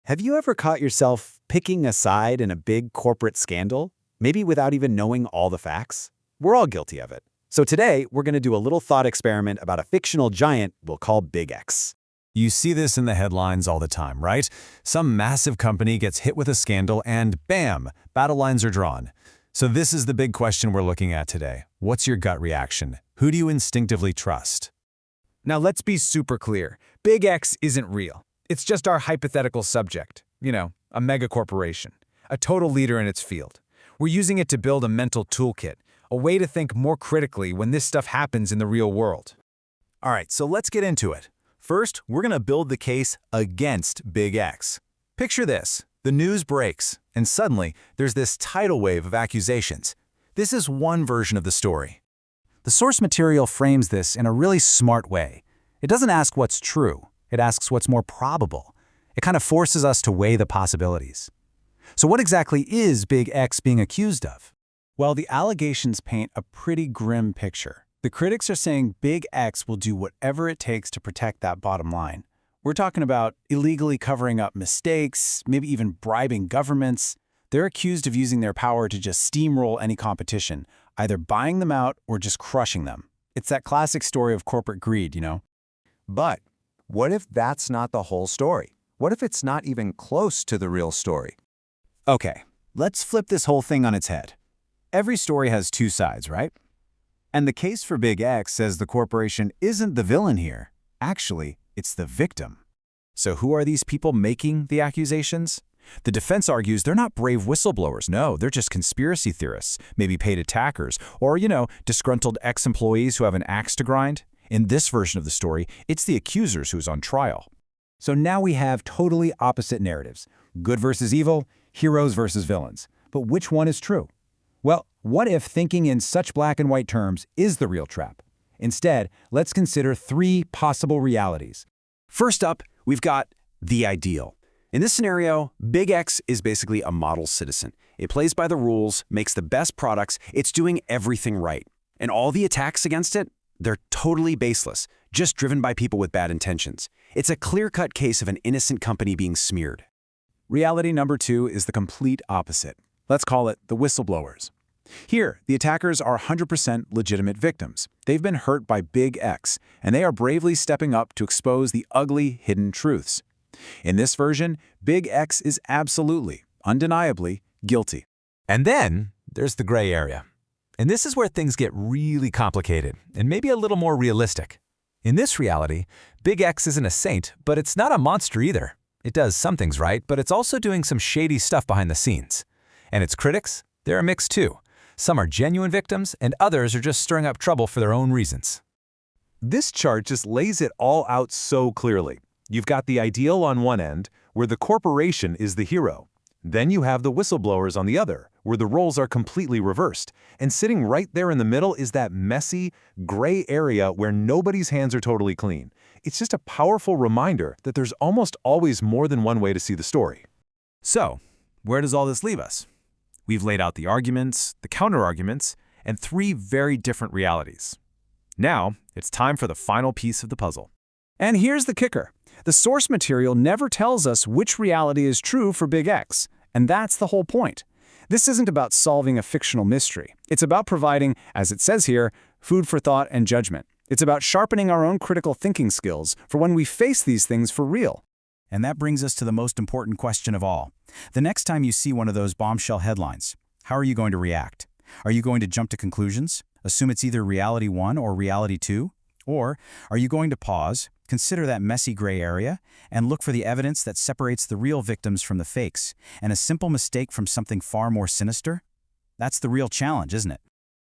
Have you ever caught yourself picking a side in a big corporate scandal, maybe without even knowing all the facts? We're all guilty of it. So today, we're going to do a little thought experiment about a fictional giant we'll call Big X. You see this in the headlines all the time, right? Some massive company gets hit with a scandal and bam, battle lines are drawn. So this is the big question we're looking at today. What's your gut reaction? Who do you instinctively trust? Now let's be super clear. Big X isn't real. It's just our hypothetical subject. A mega corporation, a total leader in its field. We're using it to build a mental toolkit, a way to think more critically when this stuff happens in the real world. All right, so let's get into it. First, we're going to build the case against Big X. Picture this. The news breaks, and suddenly there's this tidal wave of accusations. This is one version of the story. The source material frames this in a really smart way. It doesn't ask what's true. It asks what's more probable. It kind of forces us to weigh the possibilities. So what exactly is Big X being accused of? Well, the allegations paint a pretty grim picture. The critics are saying Big X will do whatever it takes to protect that bottom line. We're talking about illegally covering up mistakes, maybe even bribing governments. They're accused of using their power to just steamroll any competition, either buying them out or just crushing them. It's that classic story of corporate greed, But what if that's not the whole story? What if it's not even close to the real story? Okay, let's flip this whole thing on its head. Every story has two sides, right? And the case for Big X says the corporation isn't the villain here. Actually, it's the victim. So who are these people making the accusations? The defense argues they're not brave whistleblowers. No, they're just conspiracy theorists, maybe paid attackers, or, disgruntled ex-employees who have an axe to grind. In this version of the story, it's the accusers who's on trial. So now we have totally opposite narratives. Good versus evil, heroes versus villains. But which one is true? Well, what if thinking in such black and white terms is the real trap? Instead, let's consider three possible realities. First up, we've got the ideal. In this scenario, Big X is basically a model citizen. It plays by the rules, makes the best products, it's doing everything right. And all the attacks against it, they're totally baseless, just driven by people with bad intentions. It's a clear-cut case of an innocent company being smeared. Reality number two is the complete opposite. Let's call it the whistleblowers. Here, the attackers are 100% legitimate victims. They've been hurt by Big X, and they are bravely stepping up to expose the ugly, hidden truths. In this version, Big X is absolutely, undeniably guilty. And then there's the gray area. And this is where things get really complicated and maybe a little more realistic. In this reality, Big X isn't a saint, but it's not a monster either. It does some things right, but it's also doing some shady stuff behind the scenes. And its critics, they're a mix too. Some are genuine victims, and others are just stirring up trouble for their own reasons. This chart just lays it all out so clearly. You've got the ideal on one end, where the corporation is the hero. Then you have the whistleblowers on the other, where the roles are completely reversed. And sitting right there in the middle is that messy, gray area where nobody's hands are totally clean. It's just a powerful reminder that there's almost always more than one way to see the story. So, where does all this leave us? We've laid out the arguments, the counter-arguments, and three very different realities. Now, it's time for the final piece of the puzzle. And here's the kicker. The source material never tells us which reality is true for Big X, and that's the whole point. This isn't about solving a fictional mystery. It's about providing, as it says here, food for thought and judgment. It's about sharpening our own critical thinking skills for when we face these things for real. And that brings us to the most important question of all. The next time you see one of those bombshell headlines, how are you going to react? Are you going to jump to conclusions? Assume it's either reality 1 or reality 2? Or are you going to pause, consider that messy gray area, and look for the evidence that separates the real victims from the fakes, and a simple mistake from something far more sinister? That's the real challenge, isn't it?